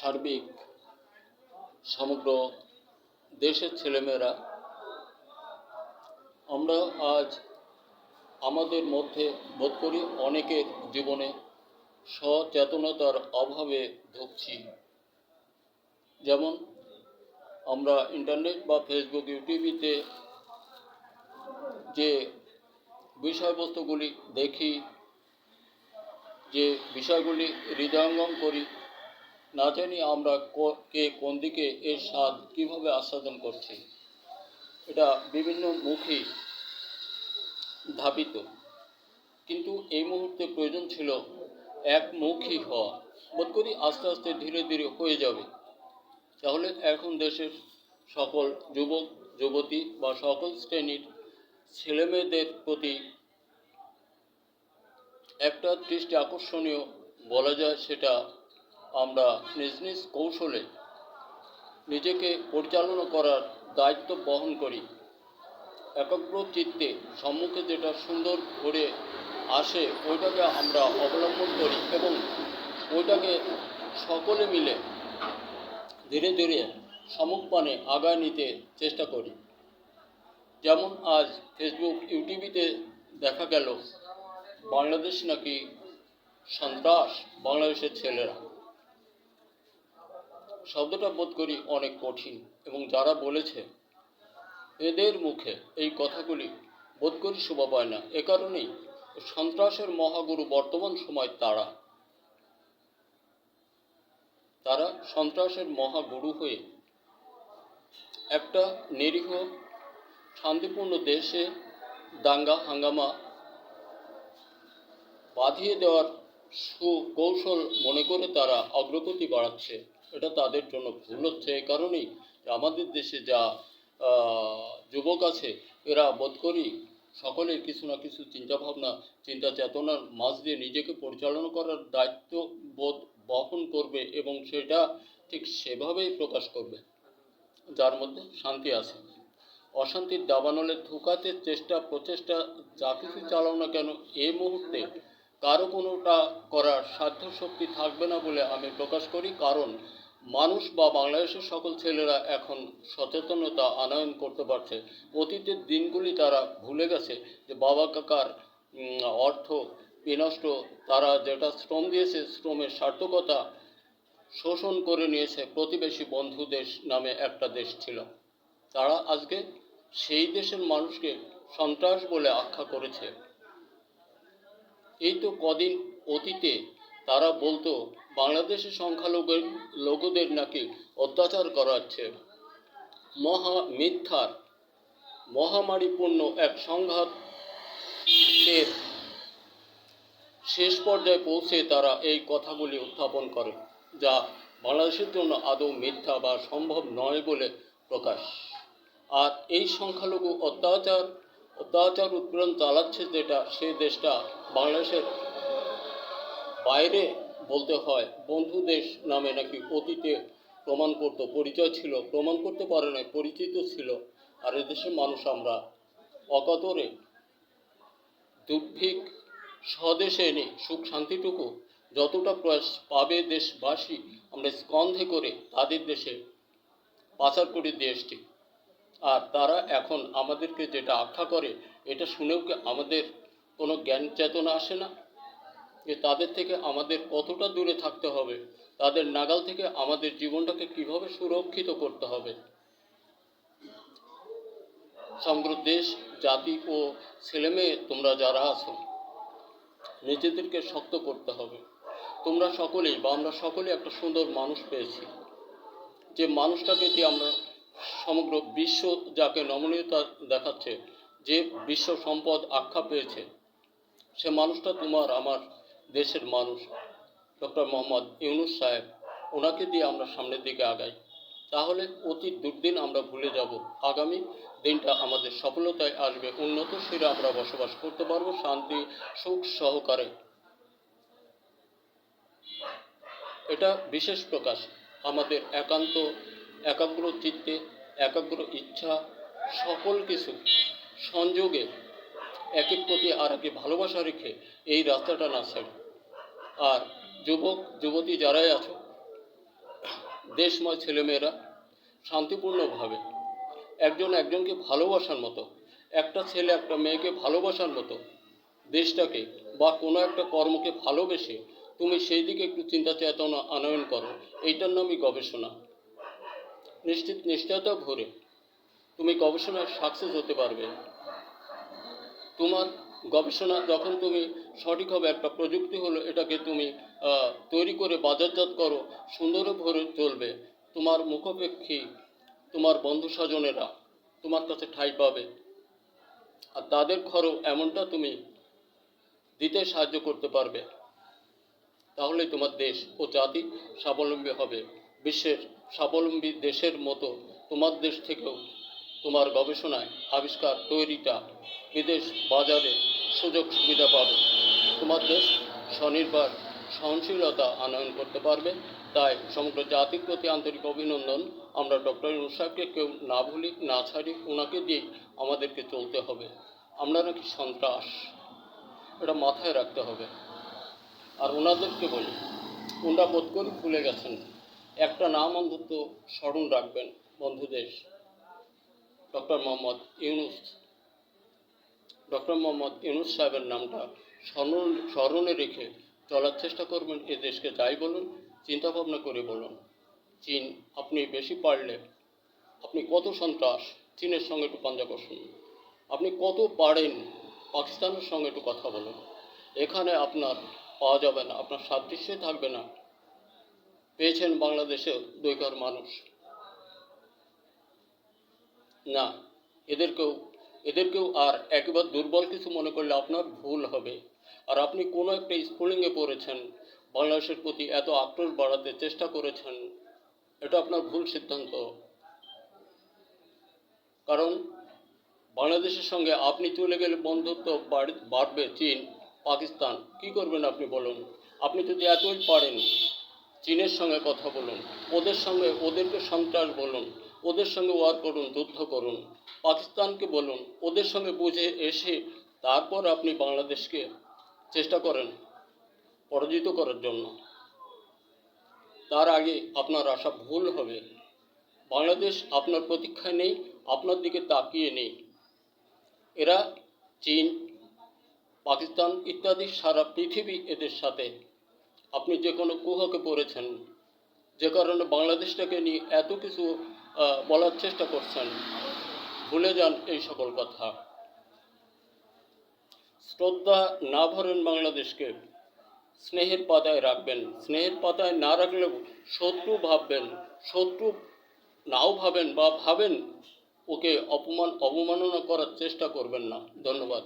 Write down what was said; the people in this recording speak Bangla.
সার্বিক সমগ্র দেশের ছেলেমেয়েরা আমরা আজ আমাদের মধ্যে বোধ করি অনেকের জীবনে সচেতনতার অভাবে ভুগছি। যেমন আমরা ইন্টারনেট বা ফেসবুক ইউটিউবিতে যে বিষয়বস্তুগুলি দেখি, যে বিষয়গুলি হৃদয়ঙ্গম করি, না জানি আমরা কে কোন দিকে এর স্বাদ কীভাবে আস্বাদন করছি। এটা বিভিন্ন মুখে ধাবিত, কিন্তু এই মুহূর্তে প্রয়োজন ছিল একমুখী হওয়া। বোধ করি আস্তে আস্তে ধীরে ধীরে হয়ে যাবে। তাহলে এখন দেশের সকল যুবক যুবতী বা সকল শ্রেণীর ছেলেমেয়েদের প্রতি একটা দৃষ্টি আকর্ষণীয় বলা যায়, সেটা আমরা নিজ নিজ কৌশলে নিজেকে পরিচালনা করার দায়িত্ব বহন করি। একাগ্র চিত্তে সম্মুখে যেটা সুন্দর করে আসে ওইটাকে আমরা অবলম্বন করি এবং ওইটাকে সকলে মিলে ধীরে ধীরে সমুখপানে আগায় নিতে চেষ্টা করি। যেমন আজ ফেসবুক ইউটিউবিতে দেখা গেল বাংলাদেশ নাকি সন্ত্রাস, বাংলাদেশের ছেলেরা। শব্দটা বোধ করি অনেক কঠিন, এবং যারা বলেছে এদের মুখে এই কথাগুলি বোধ করি শোভা পায় না। এ কারণেই সন্ত্রাসের মহাগুরু বর্তমান সময় তারা সন্ত্রাসের মহাগুরু হয়ে একটা নিরীহ শান্তিপূর্ণ দেশে দাঙ্গা হাঙ্গামা বাঁধিয়ে দেওয়ার সুকৌশল মনে করে তারা অগ্রগতি বাড়াচ্ছে। এটা তাদের জন্য ভুল হচ্ছে। এই কারণেই আমাদের দেশে যা যুবক আছে এরা বোধ করি সকলের কিছু না কিছু চিন্তাভাবনা, চিন্তা চেতনার মাঝ দিয়ে নিজেকে পরিচালনা করার দায়িত্ব বোধ বহন করবে এবং সেটা ঠিক সেভাবেই প্রকাশ করবে যার মধ্যে শান্তি আছে। অশান্তির দাবানলে ঢুকাতে প্রচেষ্টা যা কিছু চালাও না কেন, এই মুহূর্তে কারো কোনোটা করার সাধ্য শক্তি থাকবে না বলে আমি প্রকাশ করি। কারণ মানুষ বা বাংলাদেশের সকল ছেলেরা এখন সচেতনতা আনয়ন করতে পারছে। অতীতের দিনগুলি তারা ভুলে গেছে যে বাবা কাকার অর্থ বিনষ্ট, তারা যেটা শ্রম দিয়েছে শ্রমের সার্থকতা শোষণ করে নিয়েছে। প্রতিবেশী বন্ধু দেশ নামে একটা দেশ ছিল, তারা আজকে সেই দেশের মানুষকে সন্ত্রাস বলে আখ্যা করেছে। এই তো কদিন অতীতে তারা বলতো বাংলাদেশের সংখ্যালঘুদের নাকি অত্যাচার করা হচ্ছে। মিথ্যার মহামারীপূর্ণ এক সংঘাতের শেষ পর্যায়ে পৌঁছে তারা এই কথাগুলি উত্থাপন করে, যা বাংলাদেশের জন্য আদৌ মিথ্যা বা সম্ভব নয় বলে প্রকাশ। আর এই সংখ্যালঘু অত্যাচার উৎপীড়ন চালাচ্ছে যেটা, সেই দেশটা বাংলাদেশের বাইরে বলতে হয় বন্ধু দেশ নামে নাকি অতীতে প্রমাণ করতো, পরিচয় ছিল, প্রমাণ করতে পারে না, পরিচিত ছিল। আর এদেশের মানুষ আমরা অকাতরে দুর্ভিক্ষ স্বদেশে এনে সুখ শান্তিটুকু যতটা প্রয়াস পাবে দেশবাসী, আমরা স্কন্ধে করে তাদের দেশে পাচার করে দিয়ে এসছি। আর তারা এখন আমাদেরকে যেটা আখ্যা করে, এটা শুনেও কি আমাদের কোনো জ্ঞান চেতনা আসে না যে তাদের থেকে আমাদের কতটা দূরে থাকতে হবে, তাদের নাগাল থেকে আমাদের জীবনটাকে কিভাবে সুরক্ষিত করতে হবে। সমগ্র দেশ, জাতি ও ছেলেমেয়ে তোমরা যারা আছো, নিজেদেরকে শক্ত করতে হবে। তোমরা সকলেই বা আমরা সকলেই একটা সুন্দর মানুষ পেয়েছি, যে মানুষটাকে দিয়ে আমরা সমগ্র বিশ্ব যাকে নমনীয়তা দেখাচ্ছে, যে বিশ্ব সম্পদ আখ্যা পেয়েছে, সে মানুষটা তোমার আমার দেশের মানুষ, ডক্টর মোহাম্মদ ইউনূস সাহেব। ওনাকে দিয়ে আমরা সামনের দিকে আগাই, তাহলে অতীত দুর্দিন আমরা ভুলে যাব। আগামী দিনটা আমাদের সফলতায় আসবে, উন্নত শিরে আমরা বসবাস করতে পারবো শান্তি সুখ সহকারে। এটা বিশেষ প্রকাশ আমাদের একাগ্র চিত্তে, একাগ্র ইচ্ছা, সকল কিছু সংযোগে একের প্রতি আর একে ভালোবাসা রেখে এই রাস্তাটা না ছাড়ি। আর যুবক যুবতী যারাই আছো, দেশময় ছেলেমেয়েরা শান্তিপূর্ণভাবে একজন একজনকে ভালোবাসার মতো, একটা ছেলে একটা মেয়েকে ভালোবাসার মতো দেশটাকে বা কোনো একটা কর্মকে ভালোবেসে তুমি সেই দিকে একটু চিন্তা চেতনা আনয়ন করো, এইটার নামই গবেষণা। নিশ্চয়তা ভরে তুমি গবেষণায় সাকসেস হতে পারবে। তোমার গবেষণা যখন তুমি সঠিকভাবে একটা প্রযুক্তি হলো এটাকে তুমি তৈরি করে বাজারজাত করো, সুন্দরভাবে চলবে, তোমার মুখাপেক্ষী তোমার বন্ধু স্বজনেরা তোমার কাছে ঠাঁই পাবে, আর তাদের খরচ এমনটা তুমি দিতে সাহায্য করতে পারবে। তাহলে তোমার দেশ ও জাতি স্বাবলম্বী হবে। বিশ্বের স্বাবলম্বী দেশের মতো তোমার দেশ থেকেও তোমার গবেষণায় আবিষ্কার তৈরিটা বিদেশ বাজারে সুযোগ সুবিধা পাবে। তোমার দেশ স্বনির্ভর সহনশীলতা আনয়ন করতে পারবে। তাই সমগ্র জাতির প্রতি আন্তরিক অভিনন্দন। আমরা ডক্টর ইউনূস সাহেবকে কেউ না ভুলি না ছাড়ি, ওনাকে দিয়ে আমাদেরকে চলতে হবে। আমরা নাকি সন্ত্রাস, এটা মাথায় রাখতে হবে। আর ওনাদেরকে বলি, ওনারা বোধ করি ভুলে গেছেন, একটা নাম অন্তত স্মরণ রাখবেন বন্ধুদেশ, ডক্টর মোহাম্মদ ইউনূস। ডক্টর মোহাম্মদ ইউনূস সাহেবের নামটা স্মরণে রেখে চলার চেষ্টা করবেন। এ দেশকে যাই বলুন, চিন্তাভাবনা করে বলুন। চীন আপনি বেশি পারলে, আপনি কত সন্ত্রাস, চীনের সঙ্গে একটু পাঞ্জা কষুন। আপনি কত পারেন, পাকিস্তানের সঙ্গে একটু কথা বলুন। এখানে আপনার পাওয়া যাবে না, আপনার সাদৃশ্যই থাকবে না। পেয়েছেন বাংলাদেশে দৈকার মানুষ না, এদেরকেও আর একেবারে দুর্বল কিছু মনে করলে আপনার ভুল হবে। আর আপনি কোনো একটা স্কুলিংয়ে পড়েছেন, বাংলাদেশের প্রতি এত আক্রোশ বাড়াতে চেষ্টা করেছেন, এটা আপনার ভুল সিদ্ধান্ত। কারণ বাংলাদেশের সঙ্গে আপনি চলে গেলে বন্ধুত্ব বাড়বে চীন পাকিস্তান, কি করবেন আপনি বলুন? আপনি যদি এতই পারেন, চীনের সঙ্গে কথা বলুন, ওদেরকে সন্ত্রাস বলুন, ওদের সঙ্গে ওয়ার করুন, যুদ্ধ করুন। পাকিস্তানকে বলুন, ওদের সঙ্গে বুঝে এসে তারপর আপনি বাংলাদেশকে চেষ্টা করেন পরাজিত করার জন্য। তার আগে আপনার আশা ভুল হবে। বাংলাদেশ আপনার প্রতীক্ষায় নেই, আপনার দিকে তাকিয়ে নেই। এরা চীন পাকিস্তান ইত্যাদি সারা পৃথিবী এদের সাথে। আপনি যে কোনো কুহকে পড়েছেন, যে কারণে বাংলাদেশটাকে নিয়ে এত কিছু বলার চেষ্টা করছেন, ভুলে যান এই সকল কথা। শ্রদ্ধা না ভরেন বাংলাদেশকে, স্নেহের পাতায় রাখবেন। স্নেহের পাতায় না রাখলেও শত্রু ভাববেন, শত্রু নাও ভাবেন বা ভাবেন, ওকে অবমাননা করার চেষ্টা করবেন না। ধন্যবাদ।